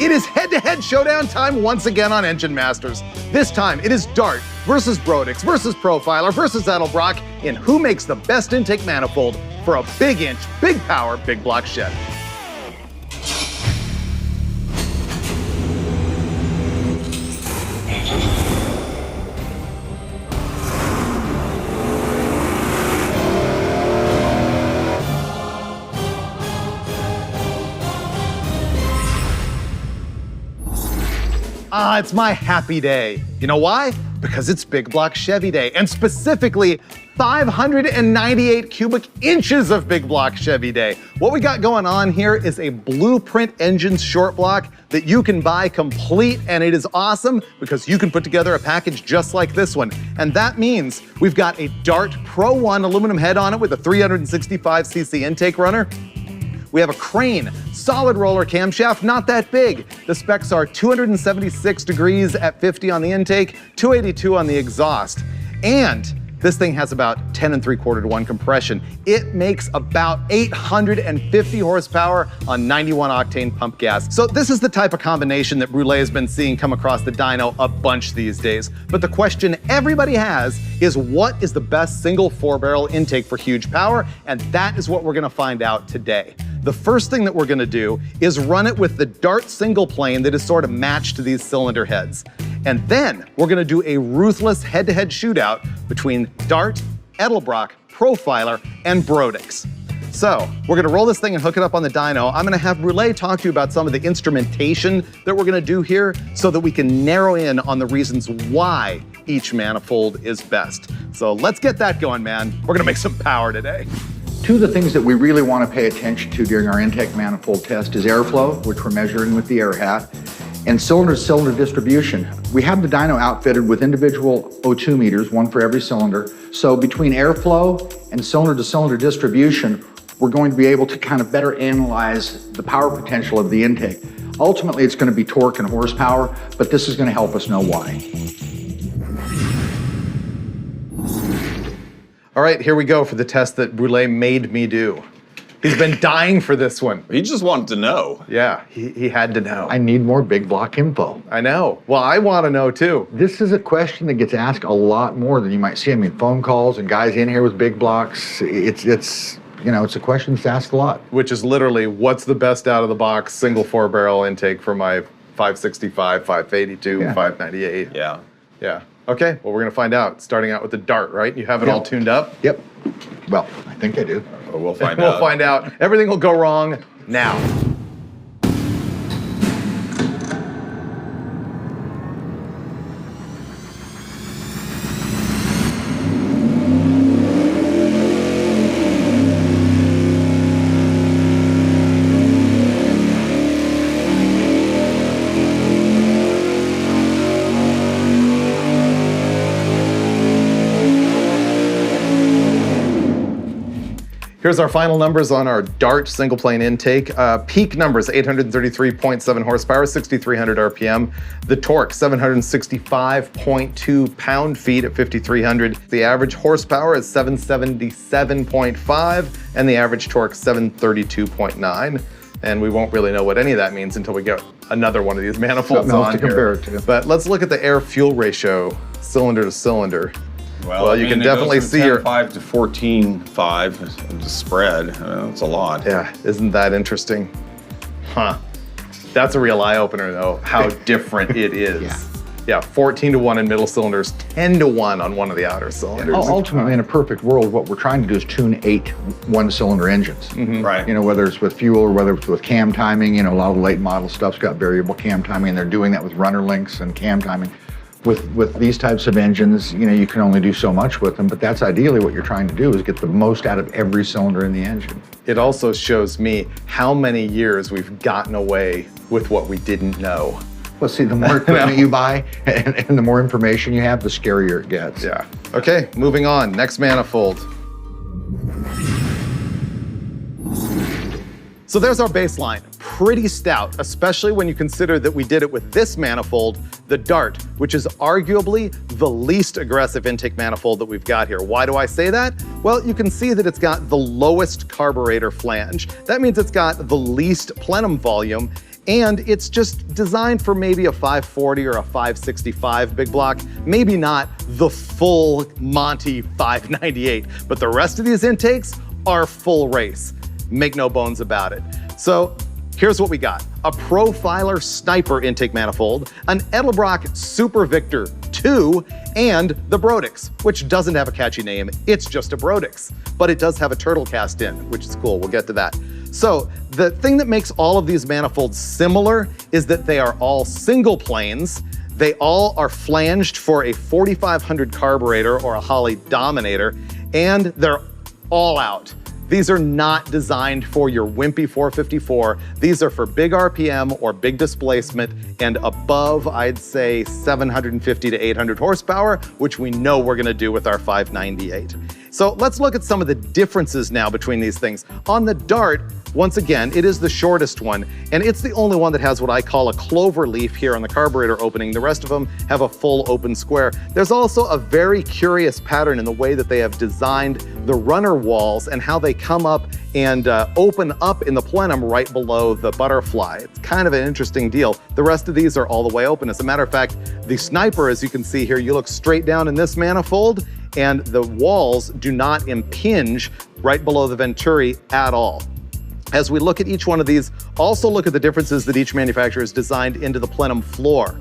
It is head-to-head showdown time once again on Engine Masters. This time, it is Dart versus Brodix versus Profiler versus Edelbrock in who makes the best intake manifold for a big inch, big power, big block shed. It's my happy day. You know why? Because it's Big Block Chevy Day, and specifically 598 cubic inches of Big Block Chevy Day. What we got going on here is a Blueprint Engines short block that you can buy complete, and it is awesome because you can put together a package just like this one. And that means we've got a Dart Pro 1 aluminum head on it with a 365cc intake runner. We have a Crane solid roller camshaft, not that big. The specs are 276 degrees at 50 on the intake, 282 on the exhaust. And this thing has about 10 3/4 to 1 compression. It makes about 850 horsepower on 91 octane pump gas. So this is the type of combination that Brule has been seeing come across the dyno a bunch these days. But the question everybody has is, what is the best single 4-barrel intake for huge power? And that is what we're gonna find out today. The first thing that we're gonna do is run it with the Dart single plane that is sort of matched to these cylinder heads. And then we're gonna do a ruthless head-to-head shootout between Dart, Edelbrock, Profiler, and Brodix. So we're gonna roll this thing and hook it up on the dyno. I'm gonna have Brule talk to you about some of the instrumentation that we're gonna do here so that we can narrow in on the reasons why each manifold is best. So let's get that going, man. We're gonna make some power today. Two of the things that we really want to pay attention to during our intake manifold test is airflow, which we're measuring with the air hat, and cylinder-to-cylinder distribution. We have the dyno outfitted with individual O2 meters, one for every cylinder. So between airflow and cylinder-to-cylinder distribution, we're going to be able to kind of better analyze the power potential of the intake. Ultimately, it's going to be torque and horsepower, but this is going to help us know why. All right, here we go for the test that Brule made me do. He's been dying for this one. He just wanted to know. Yeah, he had to know. I need more big block info. I know. Well, I want to know too. This is a question that gets asked a lot more than you might see. I mean, phone calls and guys in here with big blocks. It's you know, it's a question that's asked a lot. Which is literally, what's the best out of the box single 4-barrel intake for my 565, 582, 598? Yeah. Yeah. Okay, well, we're gonna find out, starting out with the Dart, right? You have it all tuned up? Yep. Well, I think I do. Well, we'll find out. We'll find out. Everything will go wrong now. Here's our final numbers on our Dart single plane intake. Peak numbers, 833.7 horsepower, 6,300 RPM. The torque, 765.2 pound-feet at 5,300. The average horsepower is 777.5, and the average torque, 732.9. And we won't really know what any of that means until we get another one of these manifolds on to compare it to. But let's look at the air-fuel ratio, cylinder to cylinder. Well, you can definitely see your 10.5 to 14.5 the spread. That's a lot. Yeah, isn't that interesting? Huh. That's a real eye-opener, though, how different it is. Yeah, 14 to 1 in middle cylinders, 10 to 1 on one of the outer cylinders. Ultimately, in a perfect world, what we're trying to do is tune 8 one-cylinder engines. Right. You know, whether it's with fuel or whether it's with cam timing. You know, a lot of the late model stuff's got variable cam timing, and they're doing that with runner links and cam timing. With these types of engines, you know, you can only do so much with them, but that's ideally what you're trying to do, is get the most out of every cylinder in the engine. It also shows me how many years we've gotten away with what we didn't know. Well, see, the more equipment you buy and the more information you have, the scarier it gets. Yeah. Okay, moving on. Next manifold. So there's our baseline. Pretty stout, especially when you consider that we did it with this manifold, the Dart, which is arguably the least aggressive intake manifold that we've got here. Why do I say that? Well, you can see that it's got the lowest carburetor flange. That means it's got the least plenum volume, And it's just designed for maybe a 540 or a 565 big block, maybe not the full Monty 598, but the rest of these intakes are full race. Make no bones about it. So here's what we got. A Profiler Sniper intake manifold, an Edelbrock Super Victor 2, and the Brodix, which doesn't have a catchy name, it's just a Brodix. But it does have a turtle cast in, which is cool, we'll get to that. So the thing that makes all of these manifolds similar is that they are all single planes. They all are flanged for a 4500 carburetor or a Holley Dominator, and they're all out. These are not designed for your wimpy 454. These are for big RPM or big displacement and above, I'd say 750 to 800 horsepower, which we know we're gonna do with our 598. So let's look at some of the differences now between these things. On the Dart, once again, it is the shortest one, and it's the only one that has what I call a clover leaf here on the carburetor opening. The rest of them have a full open square. There's also a very curious pattern in the way that they have designed the runner walls and how they come up and open up in the plenum right below the butterfly. It's kind of an interesting deal. The rest of these are all the way open. As a matter of fact, the Sniper, as you can see here, you look straight down in this manifold, and the walls do not impinge right below the Venturi at all. As we look at each one of these, also look at the differences that each manufacturer has designed into the plenum floor.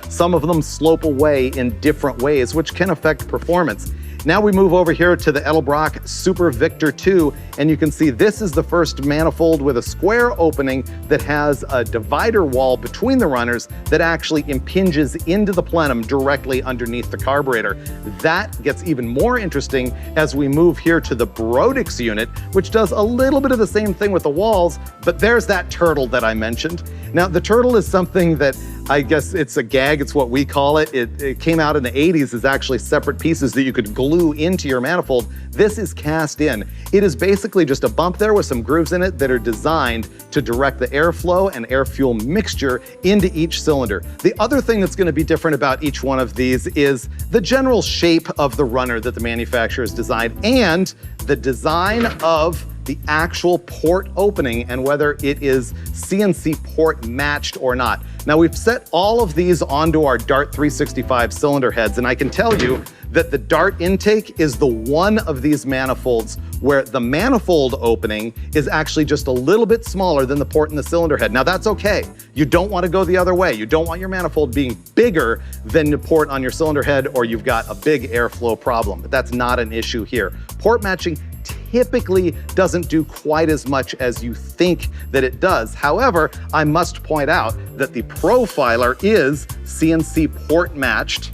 Some of them slope away in different ways, which can affect performance. Now we move over here to the Edelbrock Super Victor 2, and you can see this is the first manifold with a square opening that has a divider wall between the runners that actually impinges into the plenum directly underneath the carburetor. That gets even more interesting as we move here to the Brodix unit, which does a little bit of the same thing with the walls, but there's that turtle that I mentioned. Now, the turtle is something that I guess it's a gag, it's what we call it. It came out in the 80s as actually separate pieces that you could glue into your manifold. This is cast in. It is basically just a bump there with some grooves in it that are designed to direct the airflow and air fuel mixture into each cylinder. The other thing that's gonna be different about each one of these is the general shape of the runner that the manufacturer has designed and the design of the actual port opening and whether it is CNC port matched or not. Now we've set all of these onto our Dart 365 cylinder heads, and I can tell you that the Dart intake is the one of these manifolds where the manifold opening is actually just a little bit smaller than the port in the cylinder head. Now that's okay. You don't want to go the other way. You don't want your manifold being bigger than the port on your cylinder head or you've got a big airflow problem, but that's not an issue here. Port matching typically doesn't do quite as much as you think that it does. However, I must point out that the Profiler is CNC port matched.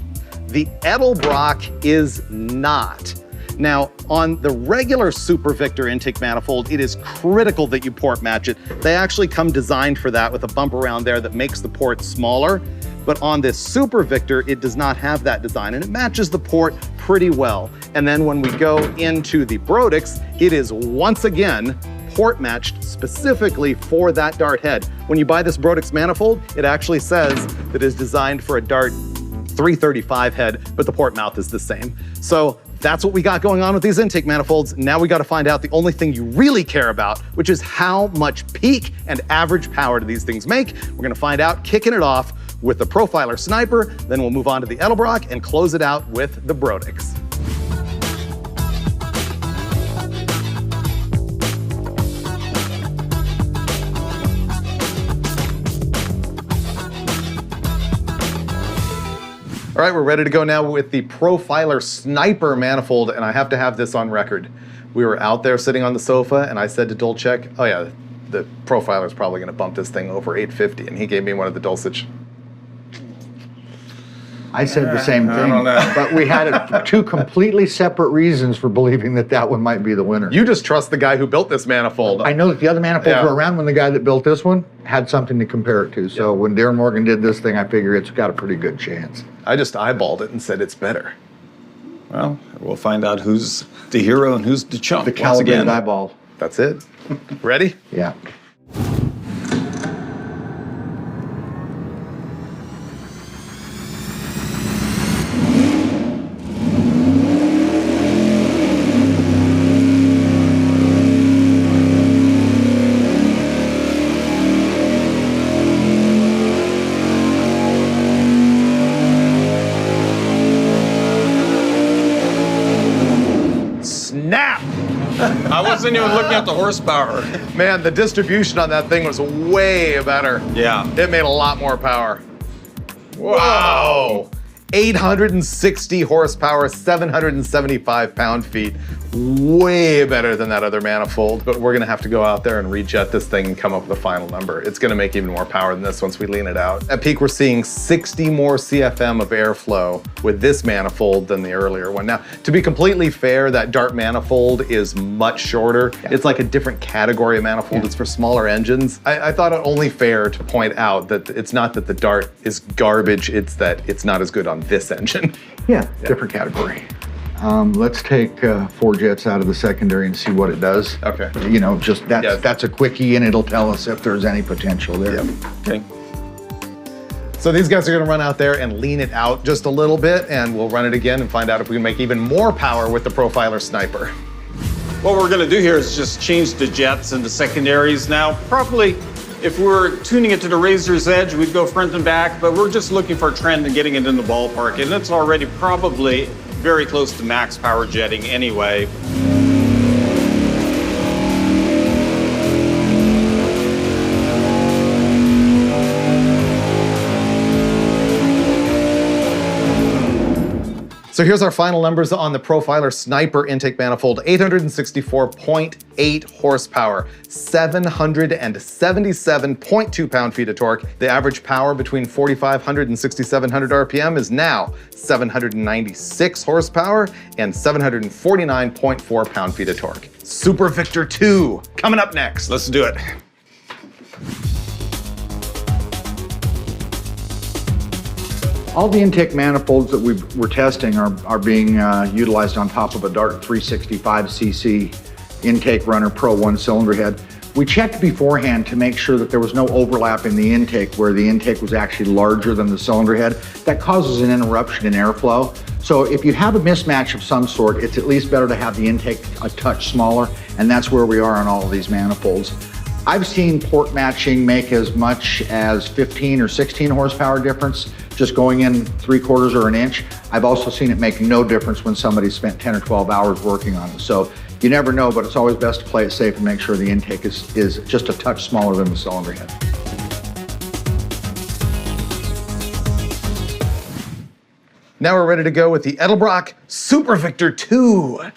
The Edelbrock is not. Now, on the regular Super Victor intake manifold, it is critical that you port match it. They actually come designed for that with a bump around there that makes the port smaller. But on this Super Victor, it does not have that design, and it matches the port pretty well. And then when we go into the Brodix, it is once again port matched specifically for that Dart head. When you buy this Brodix manifold, it actually says that it is designed for a Dart 335 head, but the port mouth is the same. So that's what we got going on with these intake manifolds. Now we got to find out the only thing you really care about, which is how much peak and average power do these things make. We're going to find out, kicking it off with the Profiler Sniper, then we'll move on to the Edelbrock and close it out with the Brodix. All right, we're ready to go now with the Profiler Sniper manifold, and I have to have this on record. We were out there sitting on the sofa, and I said to Dolchek, oh yeah, the Profiler's probably gonna bump this thing over 850, and he gave me one of the Dulcich. I said the same I thing, don't know. but we had two completely separate reasons for believing that that one might be the winner. You just trust the guy who built this manifold. I know that the other manifolds were around when the guy that built this one had something to compare it to. So when Darren Morgan did this thing, I figure it's got a pretty good chance. I just eyeballed it and said it's better. Well, we'll find out who's the hero and who's the chump. The once calibrated again. eyeball. That's it. Ready? Yeah. wasn't even looking at the horsepower. Man, the distribution on that thing was way better. Yeah. It made a lot more power. Wow. 860 horsepower, 775 pound-feet. Way better than that other manifold, but we're gonna have to go out there and rejet this thing and come up with a final number. It's gonna make even more power than this once we lean it out. At peak, we're seeing 60 more CFM of airflow with this manifold than the earlier one. Now, to be completely fair, that Dart manifold is much shorter. Yeah. It's like a different category of manifold. Yeah. It's for smaller engines. I thought it only fair to point out that it's not that the Dart is garbage, it's that it's not as good on this engine. Yeah, different category. Let's take 4 jets out of the secondary and see what it does. Okay. You know, just Yes. that's a quickie, and it'll tell us if there's any potential there. Yep. Okay. So these guys are gonna run out there and lean it out just a little bit, and we'll run it again and find out if we can make even more power with the Profiler Sniper. What we're gonna do here is just change the jets into secondaries. Now, probably if we're tuning it to the razor's edge, we'd go front and back, but we're just looking for a trend and getting it in the ballpark, and it's already probably very close to max power jetting anyway. So here's our final numbers on the Profiler Sniper intake manifold. 864.8 horsepower, 777.2 pound-feet of torque. The average power between 4,500 and 6,700 RPM is now 796 horsepower and 749.4 pound-feet of torque. Super Victor 2 coming up next. Let's do it. All the intake manifolds that we're testing are being utilized on top of a Dart 365cc intake runner Pro 1 cylinder head. We checked beforehand to make sure that there was no overlap in the intake where the intake was actually larger than the cylinder head. That causes an interruption in airflow. So if you have a mismatch of some sort, it's at least better to have the intake a touch smaller, and that's where we are on all of these manifolds. I've seen port matching make as much as 15 or 16 horsepower difference, just going in 3/4 or an inch. I've also seen it make no difference when somebody spent 10 or 12 hours working on it. So you never know, but it's always best to play it safe and make sure the intake is just a touch smaller than the cylinder head. Now we're ready to go with the Edelbrock Super Victor 2.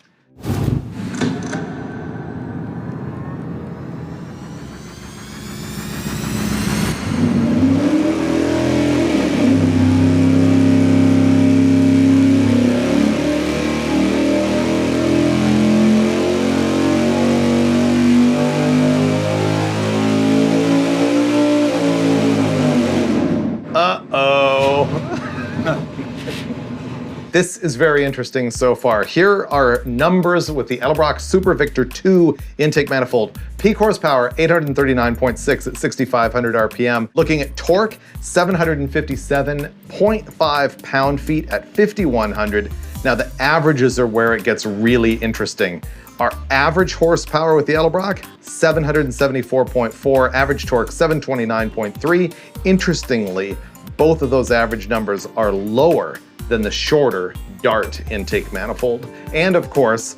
This is very interesting so far. Here are numbers with the Edelbrock Super Victor 2 intake manifold. Peak horsepower, 839.6 at 6,500 RPM. Looking at torque, 757.5 pound-feet at 5,100. Now the averages are where it gets really interesting. Our average horsepower with the Edelbrock, 774.4, average torque, 729.3. Interestingly, both of those average numbers are lower than the shorter Dart intake manifold. And of course,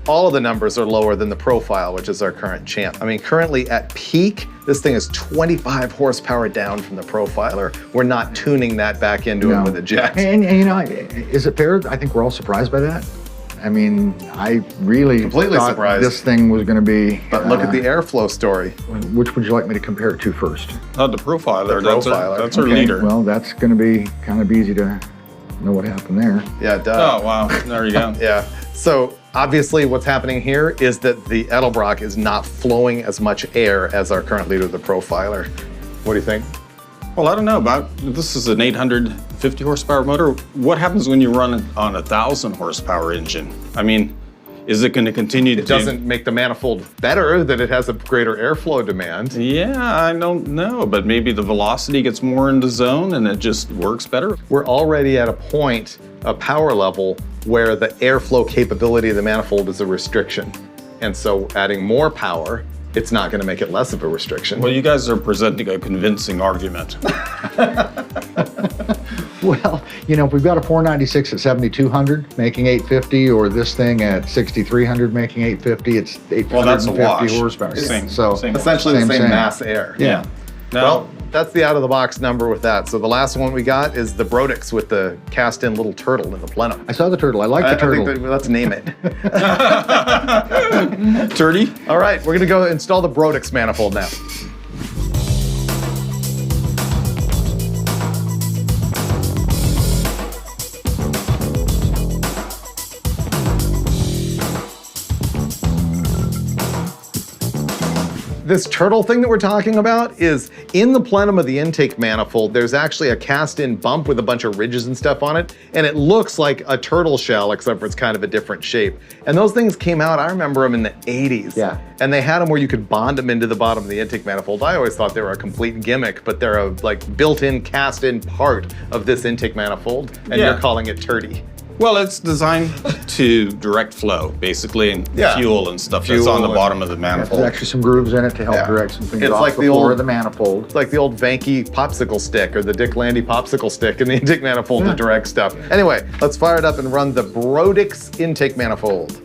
all of the numbers are lower than the Profile, which is our current champ. I mean, currently at peak, this thing is 25 horsepower down from the Profiler. We're not tuning that back into it with a jet. And you know, is it fair? I think we're all surprised by that. I mean, I really Completely thought surprised. this thing was going to be. But look at the airflow story. Which would you like me to compare it to first? The Profiler. The Profiler. That's our Okay, leader. Well, that's going to be kind of easy to know what happened there. Yeah, duh. Oh, wow. There you go. Yeah. So obviously what's happening here is that the Edelbrock is not flowing as much air as our current leader, the Profiler. What do you think? Well, I don't know this is an 850 horsepower motor. What happens when you run it on a 1,000 horsepower engine? I mean, is it going to continue to? It doesn't make the manifold better that it has a greater airflow demand. Yeah, I don't know, but maybe the velocity gets more in the zone and it just works better. We're already at a point, a power level, where the airflow capability of the manifold is a restriction. And so adding more power, it's not going to make it less of a restriction. Well, you guys are presenting a convincing argument. Well, you know, if we've got a 496 at 7,200 making 850, or this thing at 6,300 making 850, it's 850 Well, that's a wash. horsepower. Same- so same. Essentially the same mass air. Yeah. Now, Well, that's the out-of-the-box number with that. So the last one we got is the Brodix with the cast-in little turtle in the plenum. I saw the turtle. I like the turtle. I think let's name it. Turdy? All right, we're gonna go install the Brodix manifold now. This turtle thing that we're talking about is in the plenum of the intake manifold. There's actually a cast-in bump with a bunch of ridges and stuff on it, and it looks like a turtle shell, except for it's kind of a different shape. And those things came out, I remember them in the 80s. Yeah. And they had them where you could bond them into the bottom of the intake manifold. I always thought they were a complete gimmick, but they're a like built-in cast-in part of this intake manifold, and Yeah. you're calling it turdy. Well, it's designed to direct flow, basically, and Yeah. fuel and stuff that's on the Fuel bottom of the There's manifold. actually some grooves in it to help Yeah. direct some things It's off like the the floor old- of the manifold. It's like the old Vanky popsicle stick or the Dick Landy popsicle stick in the intake manifold to direct stuff. Anyway, let's fire it up and run the Brodix intake manifold.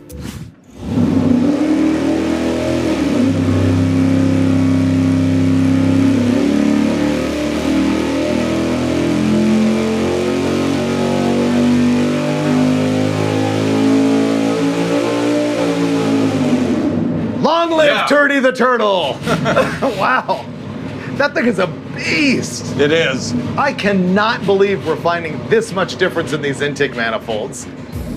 Long live Yeah. Turdy the Turtle! Wow, that thing is a beast. It is. I cannot believe we're finding this much difference in these intake manifolds.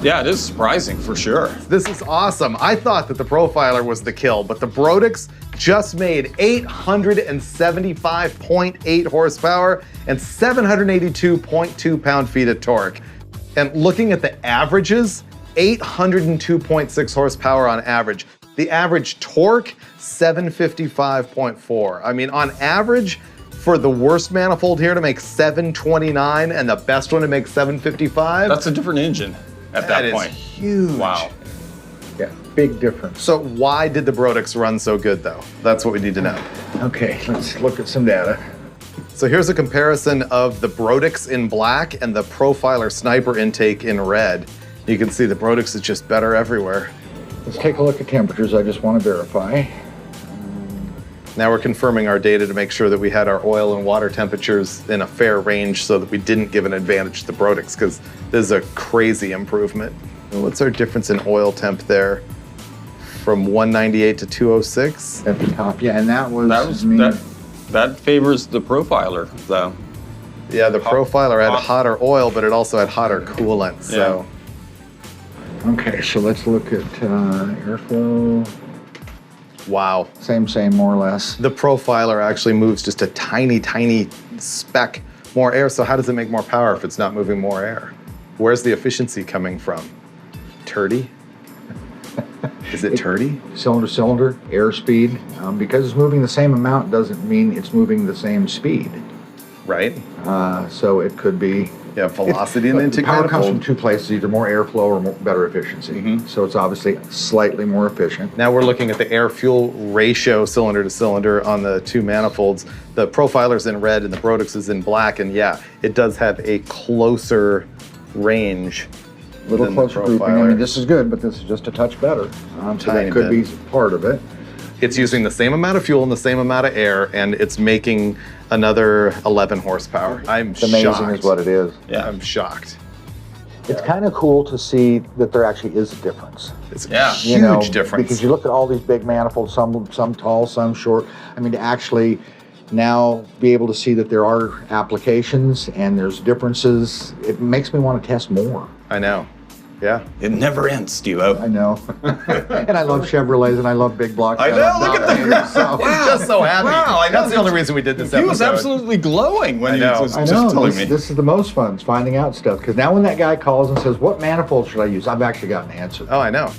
Yeah, it is surprising for sure. This is awesome. I thought that the Profiler was the kill, but the Brodix just made 875.8 horsepower and 782.2 pound-feet of torque. And looking at the averages, 802.6 horsepower on average. The average torque, 755.4. I mean, on average, for the worst manifold here to make 729 and the best one to make 755, That's a different engine at that is point. huge. Wow. Yeah, big difference. So why did the Brodix run so good though? That's what we need to know. Okay, let's look at some data. So here's a comparison of the Brodix in black and the Profiler Sniper intake in red. You can see the Brodix is just better everywhere. Let's take a look at temperatures. I just want to verify. Now we're confirming our data to make sure that we had our oil and water temperatures in a fair range so that we didn't give an advantage to the Brodix, because this is a crazy improvement. What's our difference in oil temp there? From 198 to 206? At the top, yeah, and that was, That favors the Profiler, though. Yeah, the Profiler had hotter oil, but it also had hotter coolant, so. Okay, so let's look at airflow. Wow. Same, more or less. The Profiler actually moves just a tiny, tiny speck more air, so how does it make more power if it's not moving more air? Where's the efficiency coming from? Turdy? Is it turdy? Cylinder to cylinder, airspeed. Because it's moving the same amount doesn't mean it's moving the same speed. Right? So it could be. Yeah, velocity in the intake power comes from manifold. two places, either more airflow or better efficiency. So it's obviously slightly more efficient. Now we're looking at the air-fuel ratio cylinder to cylinder on the two manifolds. The Profiler's in red and the Brodix is in black, and yeah, it does have a closer range. A little than the closer grouping. I Profiler. mean, this is good, but this is just a touch better. So Tiny that could bit. be part of it. It's using the same amount of fuel and the same amount of air, and it's making another 11 horsepower. I'm It's amazing shocked. is what it is. Yeah. I'm shocked. It's kind of cool to see that there actually is a difference. It's Yeah. a huge difference. Because you look at all these big manifolds, some tall, some short. I mean, to actually now be able to see that there are applications and there's differences, it makes me want to test more. I know. Yeah. It never ends, Steve-O. I know. And I love Chevrolets and I love big blocks. I know, look at that. So. He's just so happy. Wow, I know. That's the only reason we did this He episode. was absolutely glowing when I he know. was I just know, telling me. this is the most fun, is finding out stuff. Because now when that guy calls and says, what manifold should I use? I've actually got an answer. Oh, I know.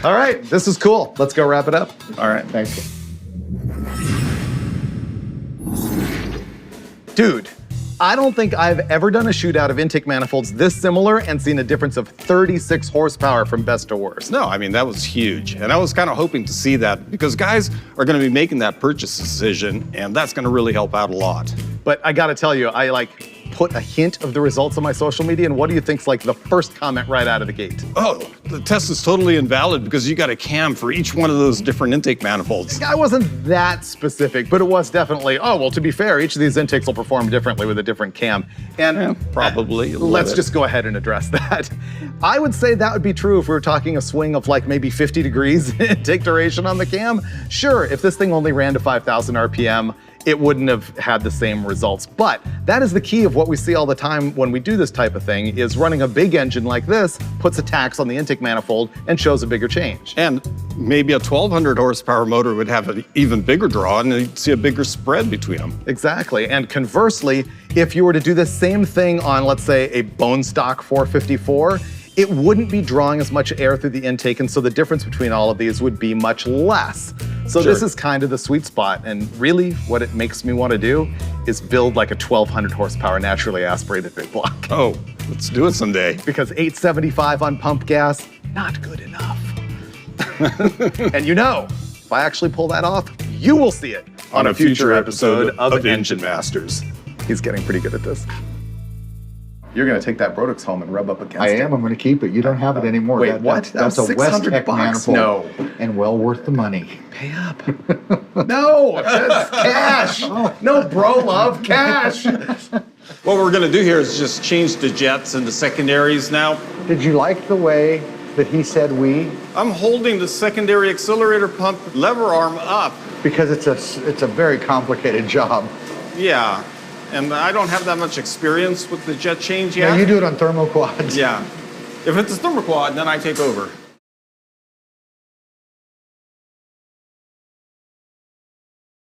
All right, this is cool. Let's go wrap it up. All right. Thank you. Dude, I don't think I've ever done a shootout of intake manifolds this similar and seen a difference of 36 horsepower from best to worst. No, I mean, that was huge. And I was kind of hoping to see that because guys are going to be making that purchase decision, and that's going to really help out a lot. But I gotta tell you, put a hint of the results on my social media, and what do you think's like the first comment right out of the gate? Oh, the test is totally invalid because you got a cam for each one of those different intake manifolds. I wasn't that specific, but it was definitely, oh, well, to be fair, each of these intakes will perform differently with a different cam. And Yeah, probably. let's just go ahead and address that. I would say that would be true if we were talking a swing of like maybe 50 degrees intake duration on the cam. Sure, if this thing only ran to 5,000 RPM, it wouldn't have had the same results. But that is the key of what we see all the time when we do this type of thing, is running a big engine like this puts a tax on the intake manifold and shows a bigger change. And maybe a 1,200 horsepower motor would have an even bigger draw and you'd see a bigger spread between them. Exactly, and conversely, if you were to do the same thing on, let's say, a bone stock 454, it wouldn't be drawing as much air through the intake, and so the difference between all of these would be much less. So Sure. this is kind of the sweet spot, and really what it makes me want to do is build like a 1,200 horsepower naturally aspirated big block. Oh, let's do it someday. Because 875 on pump gas, not good enough. And you know, if I actually pull that off, you will see it on a future episode of Engine Masters. He's getting pretty good at this. You're gonna take that Brodix home and rub up against it. I am. I'm going to keep it. You don't have it anymore. Wait, what? That's That was a West 600 Tech bucks? manifold. No. And well worth the money. Pay up. No, that's cash. No, bro, love, cash. What we're gonna do here is just change the jets into secondaries now. Did you like the way that he said we? I'm holding the secondary accelerator pump lever arm up. Because it's a very complicated job. Yeah, and I don't have that much experience with the jet change yet. Now you do it on thermoquads. Yeah. If it's a thermoquad, then I take over.